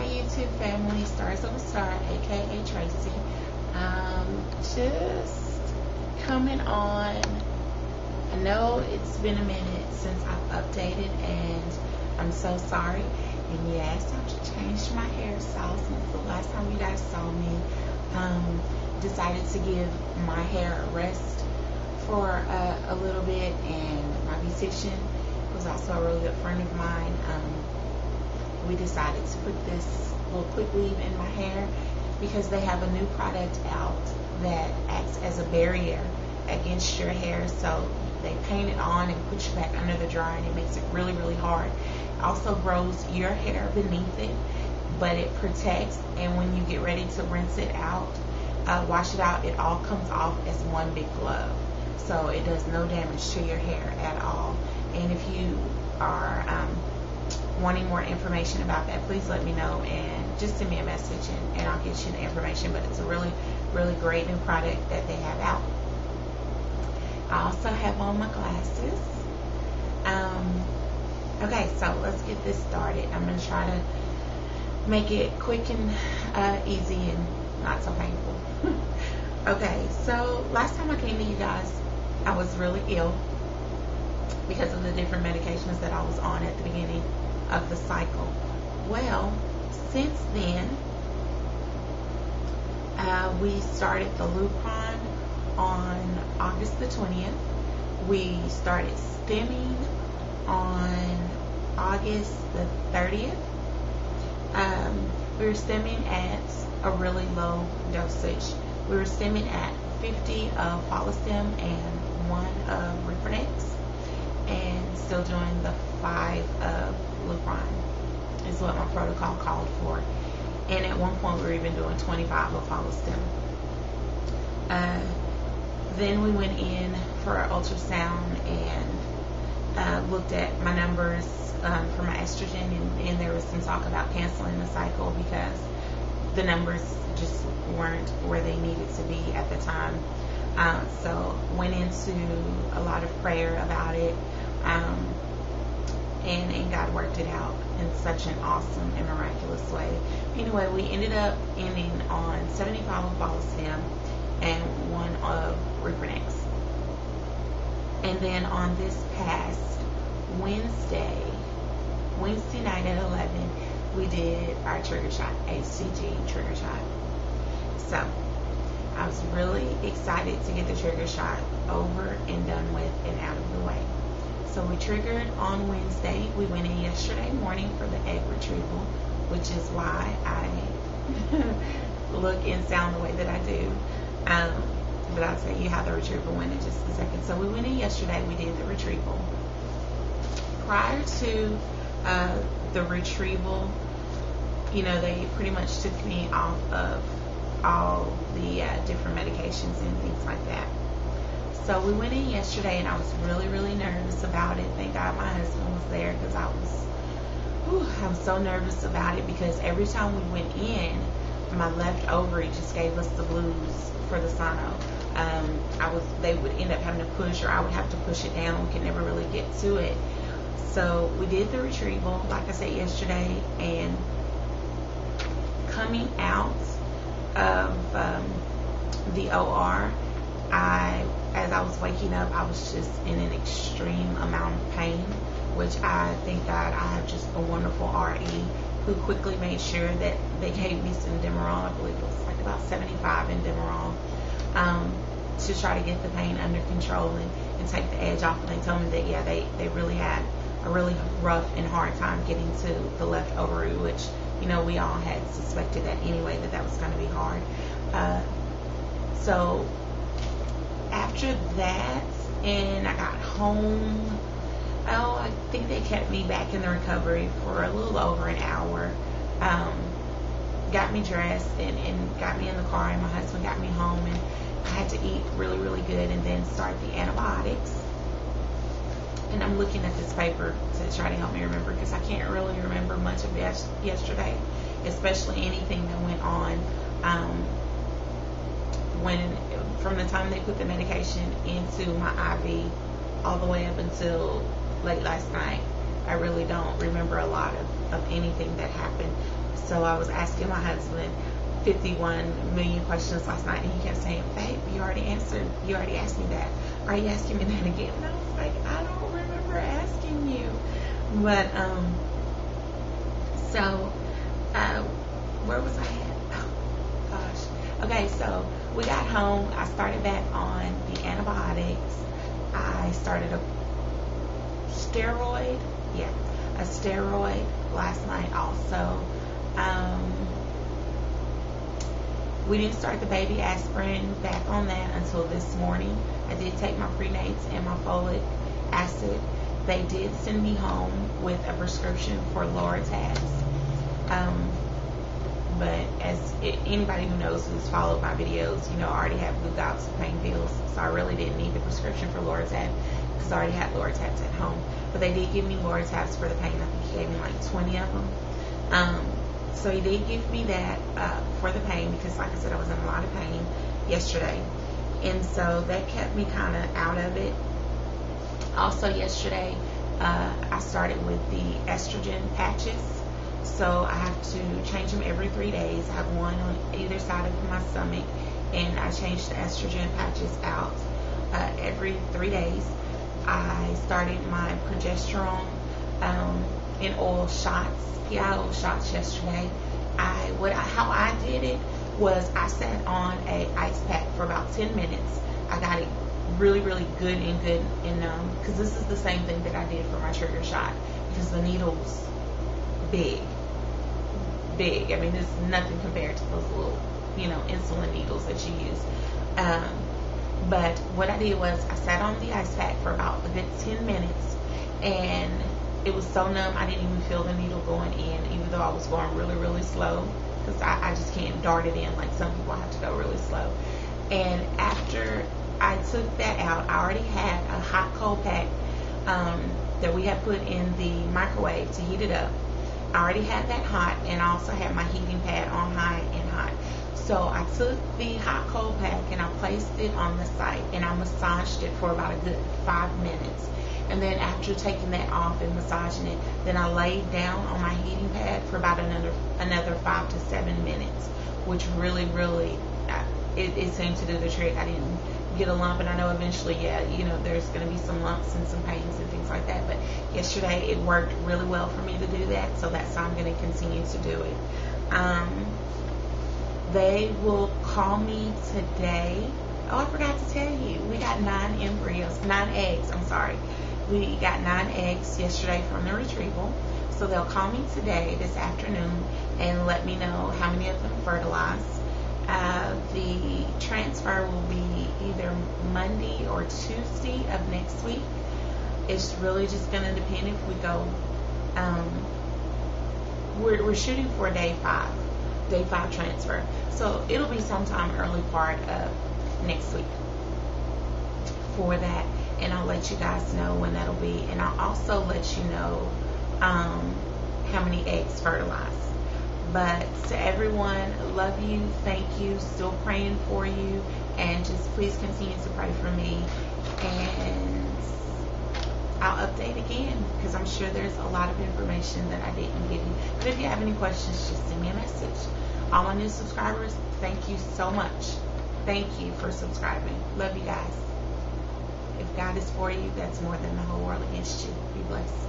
Hi YouTube family, Stars of a Star, aka Tracy. Just coming on. I know it's been a minute since I've updated, and I'm so sorry. And yes, I've changed my hairstyle since the last time you guys saw me. Decided to give my hair a rest for a little bit, and my beautician was also a really good friend of mine. We decided to put this little quick weave in my hair because they have a new product out that acts as a barrier against your hair. So they paint it on and put you back under the dryer, and it makes it really, really hard. It also grows your hair beneath it, but it protects, and when you get ready to rinse it out, wash it out, it all comes off as one big glove. So it does no damage to your hair at all. And if you are wanting more information about that, please let me know and just send me a message, and I'll get you the information. But it's a really, really great new product that they have out. I also have on my glasses. Okay, so let's get this started. I'm going to try to make it quick and easy and not so painful. Okay, so last time I came to you guys, I was really ill because of the different medications that I was on at the beginning of the cycle. Well, since then, we started the Lupron on August the 20th. We started stimming on August the 30th. We were stimming at a really low dosage. We were stimming at 50 of Follistim and 1 of Repronex, and still doing the 5 of Lupron is what my protocol called for. And at one point we were even doing 25 of Follistim. Then we went in for an ultrasound and looked at my numbers for my estrogen, and there was some talk about canceling the cycle because the numbers just weren't where they needed to be at the time. So went into a lot of prayer about it, and God worked it out in such an awesome and miraculous way. Anyway, we ended up ending on 75 of Follistim and 1 of Repronex. And then on this past Wednesday night at 11, we did our trigger shot, HCG trigger shot. So I was really excited to get the trigger shot over and done with and out of the way. So we triggered on Wednesday. We went in yesterday morning for the egg retrieval, which is why I look and sound the way that I do. But I'll tell you how the retrieval went in just a second. So we went in yesterday. We did the retrieval. Prior to the retrieval, you know, they pretty much took me off of all the different medications and things like that. So we went in yesterday, and I was really, really nervous about it. Thank God my husband was there, because I was so nervous about it, because every time we went in, my left ovary just gave us the blues for the sono. They would end up having to push, or I would have to push it down. We could never really get to it. So we did the retrieval, like I said yesterday, and coming out of the OR, as I was waking up, I was just in an extreme amount of pain, which I thank God I have just a wonderful RE who quickly made sure that they gave me some Demerol. I believe it was like about 75 in Demerol, to try to get the pain under control and take the edge off. And they told me that, yeah, they really had a really rough and hard time getting to the left ovary, which, you know, we all had suspected that anyway, that was going to be hard. So after that, and I got home, I think they kept me back in the recovery for a little over an hour. Got me dressed and got me in the car, and my husband got me home, and I had to eat really, really good and then start the antibiotics. And I'm looking at this paper to try to help me remember, because I can't really remember much of yesterday, especially anything that went on from the time they put the medication into my IV all the way up until late last night. I really don't remember a lot of anything that happened. So I was asking my husband 51 million questions last night, and he kept saying, "Babe, you already asked me that. Are you asking me that again?" And I was like, "I don't remember asking you." But where was I at? Oh gosh. Okay, so we got home. I started back on the antibiotics. I started a steroid last night also. We didn't start the baby aspirin back on that until this morning. I did take my prenates and my folic acid. They did send me home with a prescription for Loratabs. But as anybody who knows, who's followed my videos, I already have Lugauts pain pills, so I really didn't need the prescription for Loratab because I already had Loratabs at home. But they did give me Loratabs for the pain. I think he gave me like 20 of them. So he did give me that for the pain because, like I said, I was in a lot of pain yesterday. And so that kept me kind of out of it. Also yesterday, I started with the estrogen patches. So I have to change them every 3 days. I have one on either side of my stomach, and I change the estrogen patches out every 3 days. I started my progesterone in oil shots, PI oil shots yesterday. How I did it was I sat on a ice pack for about 10 minutes. I got it really, really good and numb, because this is the same thing that I did for my trigger shot, because the needle's big. I mean, it's nothing compared to those little, insulin needles that you use. But what I did was I sat on the ice pack for about a good 10 minutes, and it was so numb I didn't even feel the needle going in, even though I was going really, really slow, because I just can't dart it in like some people have to go really slow. And after I took that out, I already had a hot cold pack that we had put in the microwave to heat it up. I already had that hot, and I also had my heating pad on high and hot. So I took the hot cold pack and I placed it on the site, and I massaged it for about a good 5 minutes. And then after taking that off and massaging it, then I laid down on my heating pad for about another 5 to 7 minutes, which really, really, it seemed to do the trick. I didn't get a lump, and I know eventually, there's going to be some lumps and some pains and things like that. But yesterday it worked really well for me to do that, so that's how I'm going to continue to do it. They will call me today. Oh, I forgot to tell you, we got 9 eggs. I'm sorry. We got 9 eggs yesterday from the retrieval. So they'll call me today, this afternoon, and let me know how many of them fertilized. The transfer will be either Monday or Tuesday of next week. It's really just going to depend if we go. We're shooting for day 5 transfer. So it'll be sometime early part of next week for that. And I'll let you guys know when that'll be. And I'll also let you know how many eggs fertilized. But to everyone, love you, thank you, still praying for you, and just please continue to pray for me. And I'll update again, because I'm sure there's a lot of information that I didn't give you. But if you have any questions, just send me a message. All my new subscribers, thank you so much. Thank you for subscribing. Love you guys. If God is for you, that's more than the whole world against you. Be blessed.